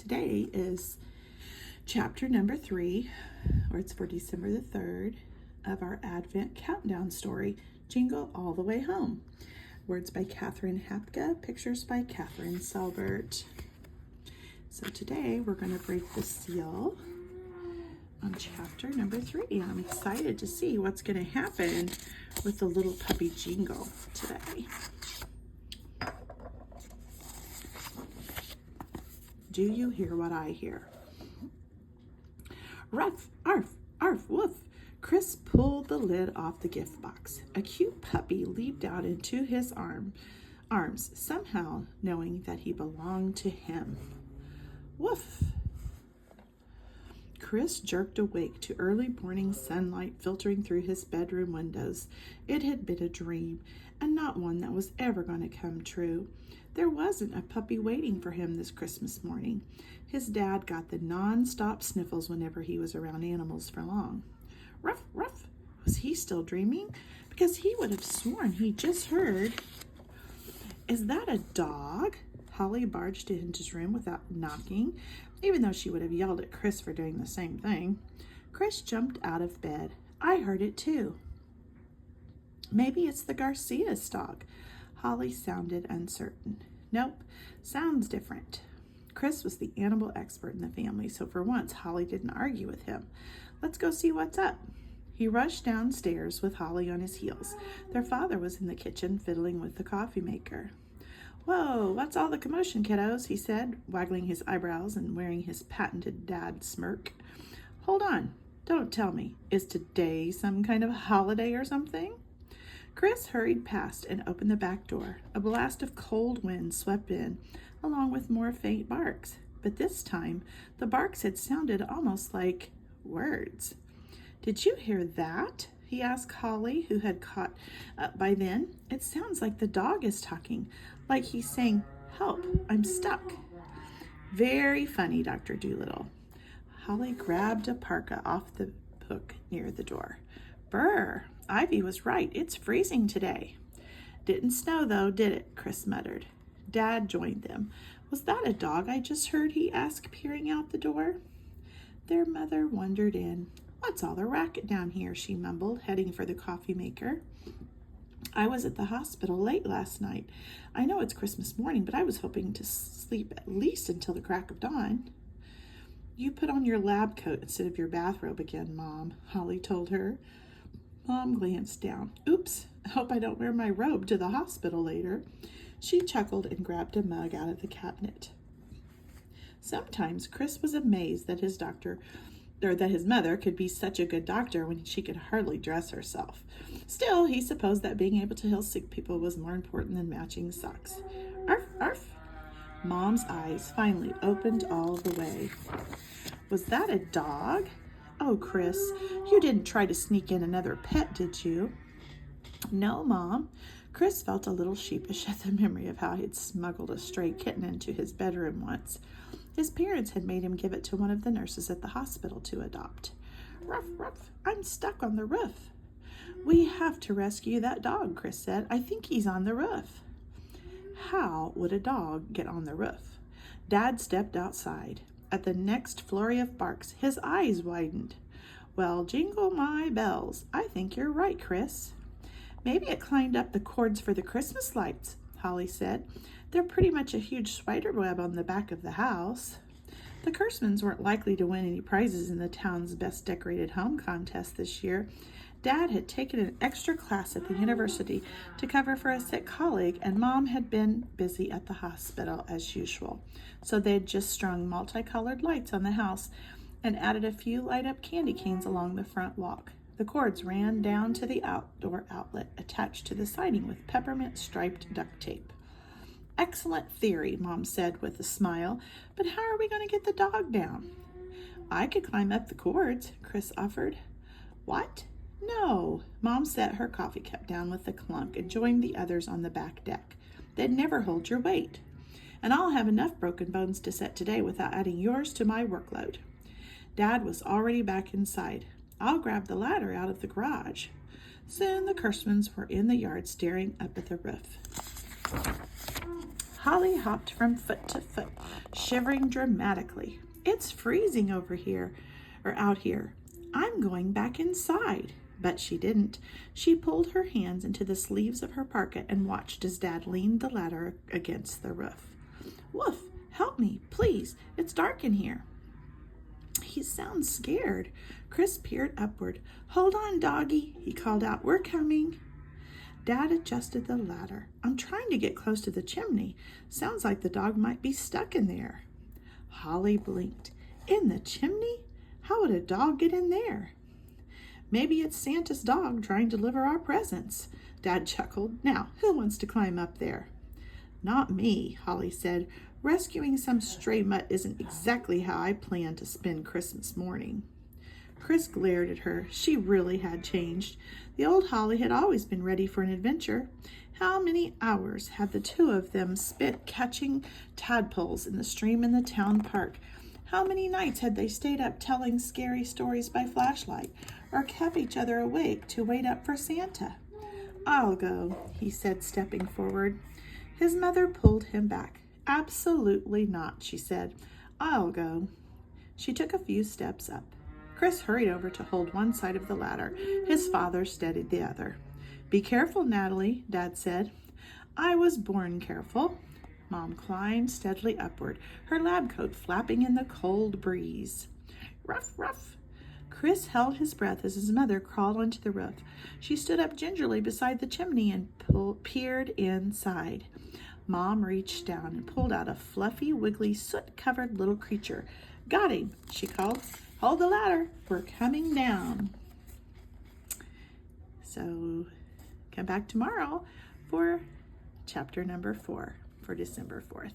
Today is chapter number 3, or it's for December the 3rd, of our Advent countdown story, Jingle All the Way Home. Words by Hapka, pictures by Catherine Selbert. So today we're going to break the seal on chapter number 3, and I'm excited to see what's going to happen with the little puppy Jingle today. Do you hear what I hear? Ruff, arf, arf, woof. Chris pulled the lid off the gift box. A cute puppy leaped out into his arms, somehow knowing that he belonged to him. Woof. Chris jerked awake to early morning sunlight filtering through his bedroom windows. It had been a dream, and not one that was ever going to come true. There wasn't a puppy waiting for him this Christmas morning. His dad got the non-stop sniffles whenever he was around animals for long. Ruff, ruff. Was he still dreaming? Because he would have sworn he just heard. Is that a dog? Holly barged into his room without knocking, even though she would have yelled at Chris for doing the same thing. Chris jumped out of bed. I heard it too. Maybe it's the Garcia's dog. Holly sounded uncertain. Nope, sounds different. Chris was the animal expert in the family, so for once Holly didn't argue with him. Let's go see what's up. He rushed downstairs with Holly on his heels. Their father was in the kitchen fiddling with the coffee maker. Whoa, what's all the commotion, kiddos? He said, waggling his eyebrows and wearing his patented dad smirk. Hold on, don't tell me. Is today some kind of holiday or something? Chris hurried past and opened the back door. A blast of cold wind swept in, along with more faint barks. But this time, the barks had sounded almost like words. Did you hear that? He asked Holly, who had caught up by then. It sounds like the dog is talking, like he's saying, "Help, I'm stuck." Very funny, Dr. Doolittle. Holly grabbed a parka off the hook near the door. Brr, Ivy was right. It's freezing today. Didn't snow though, did it? Chris muttered. Dad joined them. Was that a dog I just heard? He asked, peering out the door. Their mother wandered in. What's all the racket down here? She mumbled, heading for the coffee maker. I was at the hospital late last night. I know it's Christmas morning, but I was hoping to sleep at least until the crack of dawn. You put on your lab coat instead of your bathrobe again, Mom, Holly told her. Mom glanced down. Oops, I hope I don't wear my robe to the hospital later. She chuckled and grabbed a mug out of the cabinet. Sometimes Chris was amazed that his mother could be such a good doctor when she could hardly dress herself. Still, he supposed that being able to heal sick people was more important than matching socks. Arf, arf. Mom's eyes finally opened all the way. Was that a dog? Oh, Chris, you didn't try to sneak in another pet, did you? No, Mom. Chris felt a little sheepish at the memory of how he'd smuggled a stray kitten into his bedroom once. His parents had made him give it to one of the nurses at the hospital to adopt. Ruff, ruff, I'm stuck on the roof. We have to rescue that dog, Chris said. I think he's on the roof. How would a dog get on the roof? Dad stepped outside. At the next flurry of barks, his eyes widened. Well, jingle my bells. I think you're right, Chris. Maybe it climbed up the cords for the Christmas lights, Holly said. They're pretty much a huge spider web on the back of the house. The Kerstmans weren't likely to win any prizes in the town's best decorated home contest this year. Dad had taken an extra class at the university to cover for a sick colleague, and Mom had been busy at the hospital as usual. So they'd just strung multicolored lights on the house and added a few light-up candy canes along the front walk. The cords ran down to the outdoor outlet attached to the siding with peppermint striped duct tape. Excellent theory, Mom said with a smile, but how are we going to get the dog down? I could climb up the cords, Chris offered. What? No. Mom set her coffee cup down with a clunk and joined the others on the back deck. They'd never hold your weight. And I'll have enough broken bones to set today without adding yours to my workload. Dad was already back inside. I'll grab the ladder out of the garage. Soon the Kerstmans were in the yard staring up at the roof. Holly hopped from foot to foot, shivering dramatically. It's freezing out here. I'm going back inside. But she didn't. She pulled her hands into the sleeves of her parka and watched as Dad leaned the ladder against the roof. Woof, help me, please. It's dark in here. He sounds scared. Chris peered upward. Hold on, doggy, he called out. We're coming. Dad adjusted the ladder. I'm trying to get close to the chimney. Sounds like the dog might be stuck in there. Holly blinked. In the chimney? How would a dog get in there? Maybe it's Santa's dog trying to deliver our presents. Dad chuckled. Now, who wants to climb up there? Not me, Holly said. Rescuing some stray mutt isn't exactly how I plan to spend Christmas morning. Chris glared at her. She really had changed. The old Holly had always been ready for an adventure. How many hours had the two of them spent catching tadpoles in the stream in the town park? How many nights had they stayed up telling scary stories by flashlight, or kept each other awake to wait up for Santa? I'll go, he said, stepping forward. His mother pulled him back. Absolutely not, she said. I'll go. She took a few steps up. Chris hurried over to hold one side of the ladder. His father steadied the other. Be careful, Natalie, Dad said. I was born careful. Mom climbed steadily upward, her lab coat flapping in the cold breeze. Ruff, ruff. Chris held his breath as his mother crawled onto the roof. She stood up gingerly beside the chimney and peered inside. Mom reached down and pulled out a fluffy, wiggly, soot-covered little creature. Got him, she called. Hold the ladder. We're coming down. So come back tomorrow for chapter number 4 for December 4th.